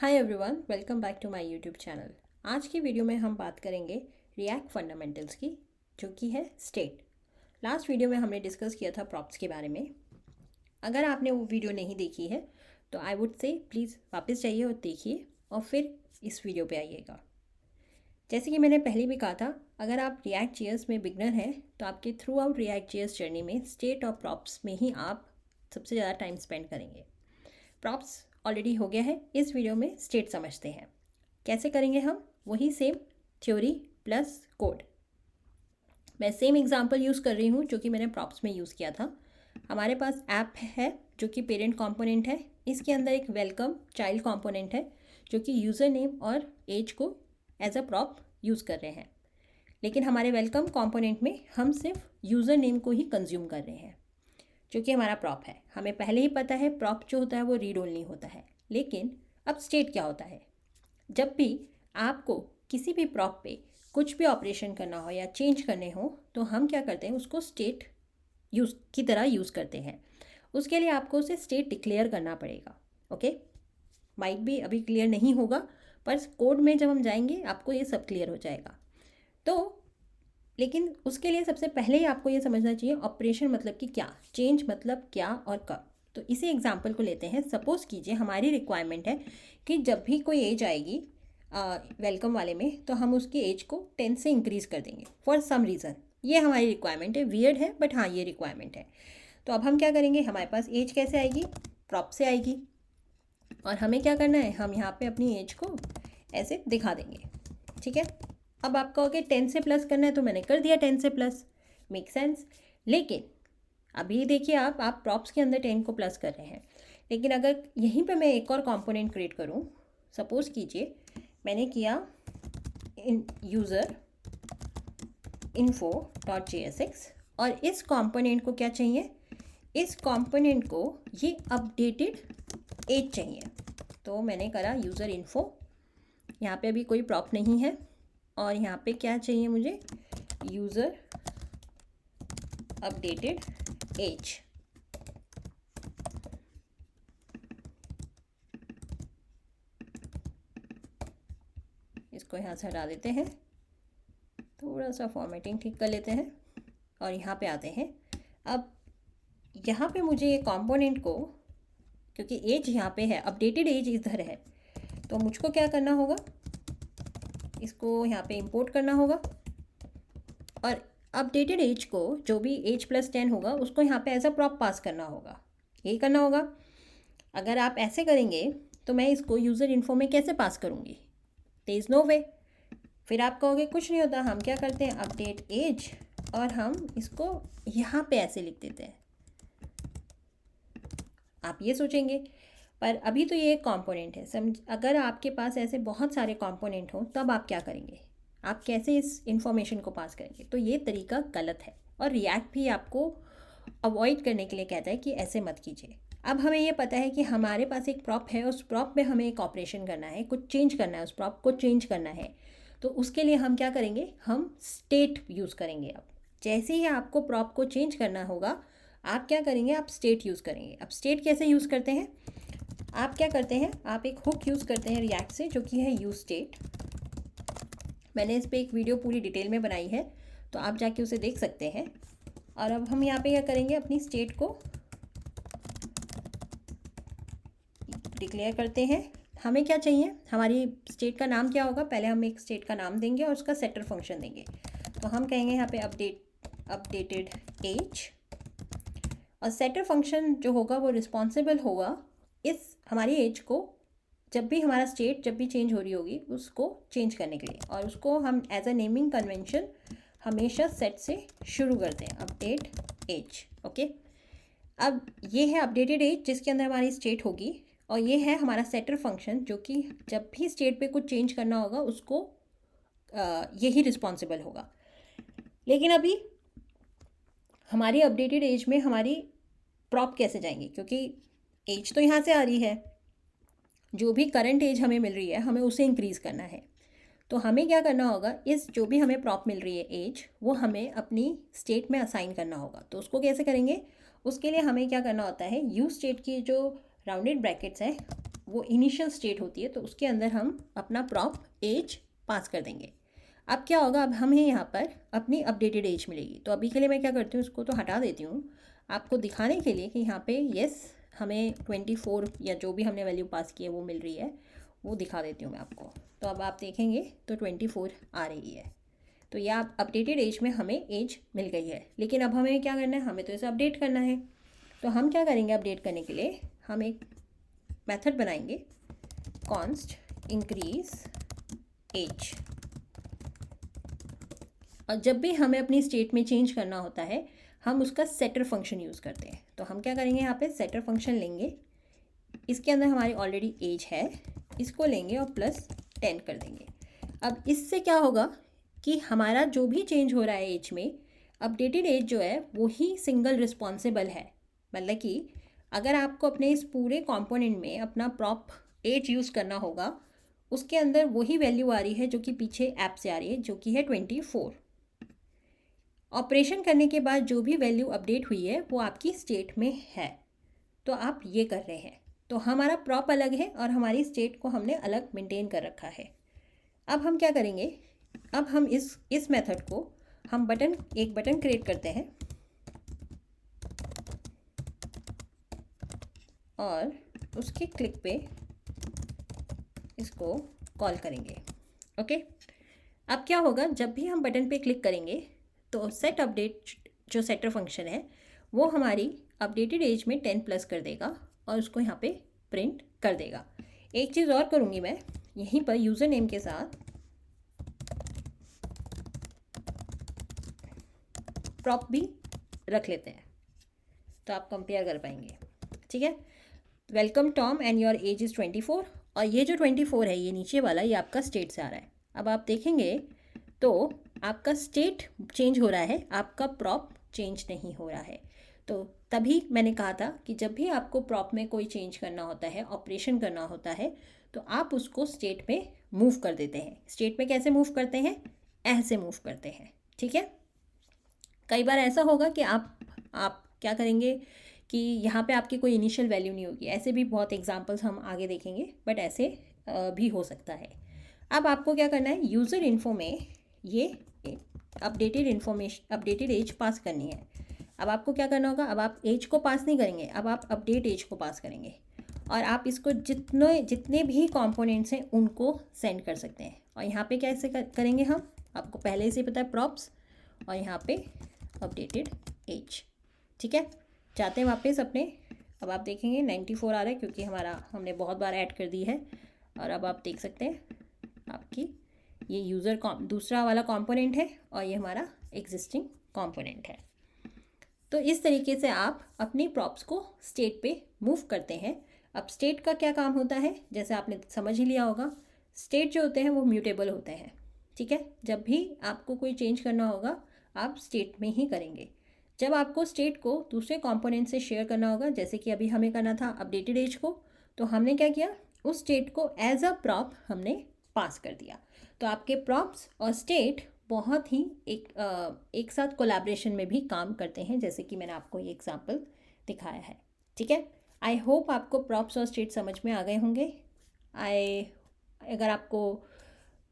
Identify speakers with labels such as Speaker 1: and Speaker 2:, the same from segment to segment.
Speaker 1: Hi everyone, welcome back to my YouTube channel. आज की video में हम बात करेंगे रिएक्ट फंडामेंटल्स की, जो कि है स्टेट। लास्ट वीडियो में हमने डिस्कस किया था प्रॉप्स के बारे में। अगर आपने वो वीडियो नहीं देखी है तो आई वुड से प्लीज़ वापस जाइए और देखिए और फिर इस वीडियो पे आइएगा। जैसे कि मैंने पहले भी कहा था, अगर आप रिएक्ट जेएस में बिगनर हैं तो आपके through out react JS journey में स्टेट और प्रॉप्स में ही आप सबसे ज़्यादा टाइम स्पेंड करेंगे। प्रॉप्स ऑलरेडी हो गया है, इस वीडियो में स्टेट समझते हैं। कैसे करेंगे हम? वही सेम थ्योरी प्लस कोड। मैं सेम एग्जांपल यूज़ कर रही हूँ जो कि मैंने प्रॉप्स में यूज़ किया था। हमारे पास ऐप है जो कि पेरेंट कंपोनेंट है। इसके अंदर एक वेलकम चाइल्ड कंपोनेंट है जो कि यूज़र नेम और एज को एज अ प्रॉप यूज़ कर रहे हैं। लेकिन हमारे वेलकम कंपोनेंट में हम सिर्फ यूज़र नेम को ही कंज्यूम कर रहे हैं जो कि हमारा प्रॉप है। हमें पहले ही पता है प्रॉप जो होता है वो रीड ओनली होता है। लेकिन अब स्टेट क्या होता है? जब भी आपको किसी भी प्रॉप पे कुछ भी ऑपरेशन करना हो या चेंज करने हो तो हम क्या करते हैं, उसको स्टेट यूज़ की तरह यूज़ करते हैं। उसके लिए आपको उसे स्टेट डिक्लेयर करना पड़ेगा। ओके, माइट भी अभी क्लियर नहीं होगा, पर कोड में जब हम जाएंगे आपको ये सब क्लियर हो जाएगा। तो लेकिन उसके लिए सबसे पहले ही आपको ये समझना चाहिए ऑपरेशन मतलब कि क्या, चेंज मतलब क्या और कब। तो इसी एग्जांपल को लेते हैं। सपोज़ कीजिए हमारी रिक्वायरमेंट है कि जब भी कोई एज आएगी वेलकम वाले में तो हम उसकी एज को 10 से इंक्रीज़ कर देंगे फॉर सम रीज़न। ये हमारी रिक्वायरमेंट है, वियर्ड है बट हाँ ये रिक्वायरमेंट है। तो अब हम क्या करेंगे, हमारे पास एज कैसे आएगी? प्रॉप से आएगी। और हमें क्या करना है, हम यहाँ पे अपनी एज को ऐसे दिखा देंगे। ठीक है, अब आप कहोगे 10 से प्लस करना है तो मैंने कर दिया 10 से प्लस, मेक सेंस। लेकिन अभी देखिए आप प्रॉप्स के अंदर 10 को प्लस कर रहे हैं। लेकिन अगर यहीं पे मैं एक और कंपोनेंट क्रिएट करूं, सपोज कीजिए मैंने किया यूज़र इन्फो डॉट JSX और इस कंपोनेंट को क्या चाहिए, इस कंपोनेंट को ये अपडेटेड एज चाहिए। तो मैंने करा यूज़र इन्फो, यहाँ पे अभी कोई प्रॉप नहीं है और यहाँ पे क्या चाहिए मुझे, यूज़र अपडेटेड एज। इसको यहाँ से हटा देते हैं, थोड़ा सा फॉर्मेटिंग ठीक कर लेते हैं और यहाँ पे आते हैं। अब यहाँ पे मुझे ये कंपोनेंट को, क्योंकि एज यहाँ पे है, अपडेटेड एज इधर है, तो मुझको क्या करना होगा, इसको यहाँ पे इंपोर्ट करना होगा और अपडेटेड एज को, जो भी एज प्लस 10 होगा उसको यहाँ पे एज अ प्रॉप पास करना होगा। यही करना होगा। अगर आप ऐसे करेंगे तो मैं इसको यूज़र इन्फो में कैसे पास करूँगी? देयर इज़ नो वे। फिर आप कहोगे कुछ नहीं होता, हम क्या करते हैं अपडेट एज और हम इसको यहाँ पे ऐसे लिख देते हैं। आप ये सोचेंगे, पर अभी तो ये एक कंपोनेंट है। समझ, अगर आपके पास ऐसे बहुत सारे कंपोनेंट हो तब आप क्या करेंगे, आप कैसे इस इंफॉर्मेशन को पास करेंगे? तो ये तरीका गलत है और रिएक्ट भी आपको अवॉइड करने के लिए कहता है कि ऐसे मत कीजिए। अब हमें ये पता है कि हमारे पास एक प्रॉप है, उस प्रॉप में हमें एक ऑपरेशन करना है, कुछ चेंज करना है, उस प्रॉप को चेंज करना है। तो उसके लिए हम क्या करेंगे, हम स्टेट यूज़ करेंगे। अब जैसे ही आपको प्रॉप को चेंज करना होगा आप क्या करेंगे, आप स्टेट यूज़ करेंगे। अब स्टेट कैसे यूज़ करते हैं, आप क्या करते हैं, आप एक हुक यूज़ करते हैं रिएक्ट से जो कि है यूज स्टेट। मैंने इस पर एक वीडियो पूरी डिटेल में बनाई है तो आप जाके उसे देख सकते हैं। और अब हम यहाँ पे क्या करेंगे, अपनी स्टेट को डिक्लेयर करते हैं। हमें क्या चाहिए, हमारी स्टेट का नाम क्या होगा, पहले हम एक स्टेट का नाम देंगे और उसका सेटर फंक्शन देंगे। तो हम कहेंगे यहाँ पे अपडेटेड एज और सेटर फंक्शन जो होगा वो रिस्पॉन्सिबल होगा इस हमारी एज को, जब भी हमारा स्टेट जब भी चेंज हो रही होगी उसको चेंज करने के लिए। और उसको हम एज अ नेमिंग कन्वेंशन हमेशा सेट से शुरू करते हैं, अपडेट एज। ओके, अब ये है अपडेटेड एज जिसके अंदर हमारी स्टेट होगी और ये है हमारा सेटर फंक्शन जो कि जब भी स्टेट पे कुछ चेंज करना होगा उसको यही रिस्पॉन्सिबल होगा। लेकिन अभी हमारी अपडेटेड एज में हमारी प्रॉप कैसे जाएंगी, क्योंकि एज तो यहाँ से आ रही है, जो भी करंट एज हमें मिल रही है हमें उसे इंक्रीज़ करना है। तो हमें क्या करना होगा, इस जो भी हमें प्रॉप मिल रही है एज, वो हमें अपनी स्टेट में असाइन करना होगा। तो उसको कैसे करेंगे, उसके लिए हमें क्या करना होता है, यूज स्टेट की जो राउंडेड ब्रैकेट्स हैं वो इनिशियल स्टेट होती है, तो उसके अंदर हम अपना प्रॉप एज पास कर देंगे। अब क्या होगा, अब हमें यहाँ पर अपनी अपडेटेड एज मिलेगी। तो अभी के लिए मैं क्या करती हूँ, इसको तो हटा देती हूँ आपको दिखाने के लिए कि यहाँ पे येस हमें 24 या जो भी हमने वैल्यू पास की है वो मिल रही है, वो दिखा देती हूँ मैं आपको। तो अब आप देखेंगे तो 24 आ रही है। तो यह आप अपडेटेड एज में हमें एज मिल गई है। लेकिन अब हमें क्या करना है, हमें तो इसे अपडेट करना है। तो हम क्या करेंगे, अपडेट करने के लिए हम एक मेथड बनाएंगे, कॉन्स्ट इंक्रीज एज। और जब भी हमें अपनी स्टेट में चेंज करना होता है हम उसका सेटर फंक्शन यूज़ करते हैं। तो हम क्या करेंगे, यहाँ पे सेटर फंक्शन लेंगे, इसके अंदर हमारी ऑलरेडी एज है, इसको लेंगे और +10 कर देंगे। अब इससे क्या होगा कि हमारा जो भी चेंज हो रहा है एज में, अपडेटेड एज जो है वो ही सिंगल रिस्पॉन्सिबल है। मतलब कि अगर आपको अपने इस पूरे कंपोनेंट में अपना प्रॉप एज यूज़ करना होगा, उसके अंदर वही वैल्यू आ रही है जो कि पीछे ऐप से आ रही है, जो कि है 24। ऑपरेशन करने के बाद जो भी वैल्यू अपडेट हुई है वो आपकी स्टेट में है। तो आप ये कर रहे हैं, तो हमारा प्रॉप अलग है और हमारी स्टेट को हमने अलग मेंटेन कर रखा है। अब हम क्या करेंगे, अब हम इस मेथड को हम एक बटन क्रिएट करते हैं और उसके क्लिक पे इसको कॉल करेंगे। ओके, अब क्या होगा, जब भी हम बटन पे क्लिक करेंगे तो सेट अपडेट जो सेटर फंक्शन है वो हमारी अपडेटेड एज में 10+ कर देगा और उसको यहाँ पे प्रिंट कर देगा। एक चीज़ और करूँगी मैं, यहीं पर यूज़र नेम के साथ प्रॉप भी रख लेते हैं तो आप कंपेयर कर पाएंगे। ठीक है, welcome Tom and your age is 24। और ये जो 24 है ये नीचे वाला, ये आपका स्टेट से आ रहा है। अब आप देखेंगे तो आपका स्टेट चेंज हो रहा है, आपका प्रॉप चेंज नहीं हो रहा है। तो तभी मैंने कहा था कि जब भी आपको प्रॉप में कोई चेंज करना होता है, ऑपरेशन करना होता है, तो आप उसको स्टेट में मूव कर देते हैं। स्टेट में कैसे मूव करते हैं, ऐसे मूव करते हैं। ठीक है, कई बार ऐसा होगा कि आप क्या करेंगे कि यहाँ पे आपकी कोई इनिशियल वैल्यू नहीं होगी। ऐसे भी बहुत एग्जांपल्स हम आगे देखेंगे, बट ऐसे भी हो सकता है। अब आपको क्या करना है, यूज़र इन्फो में ये अपडेटेड एज पास करनी है। अब आपको क्या करना होगा, अब आप एज को पास नहीं करेंगे, अब आप अपडेट एज को पास करेंगे और आप इसको जितने भी कंपोनेंट्स हैं उनको सेंड कर सकते हैं। और यहाँ पे कैसे करेंगे हम, आपको पहले से पता है, प्रॉप्स और यहाँ पे अपडेटेड एज। ठीक है, जाते हैं वापस अपने, अब आप देखेंगे 94 आ रहा है क्योंकि हमने बहुत बार ऐड कर दी है। और अब आप देख सकते हैं आपकी ये यूज़र दूसरा वाला कंपोनेंट है और ये हमारा एग्जिस्टिंग कंपोनेंट है। तो इस तरीके से आप अपनी प्रॉप्स को स्टेट पे मूव करते हैं। अब स्टेट का क्या काम होता है, जैसे आपने समझ ही लिया होगा, स्टेट जो होते हैं वो म्यूटेबल होते हैं। ठीक है, जब भी आपको कोई चेंज करना होगा आप स्टेट में ही करेंगे। जब आपको स्टेट को दूसरे कंपोनेंट से शेयर करना होगा, जैसे कि अभी हमें करना था अपडेटेड एज को, तो हमने क्या किया, उस स्टेट को एज अ प्रॉप हमने पास कर दिया। तो आपके प्रॉप्स और स्टेट बहुत ही एक साथ कोलैबोरेशन में भी काम करते हैं, जैसे कि मैंने आपको ये एग्जांपल दिखाया है। ठीक है, आई होप आपको प्रॉप्स और स्टेट समझ में आ गए होंगे। अगर आपको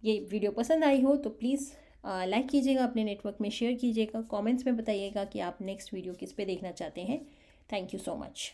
Speaker 1: ये वीडियो पसंद आई हो तो प्लीज़ लाइक कीजिएगा, अपने नेटवर्क में शेयर कीजिएगा, कमेंट्स में बताइएगा कि आप नेक्स्ट वीडियो किस पे देखना चाहते हैं। Thank you so much.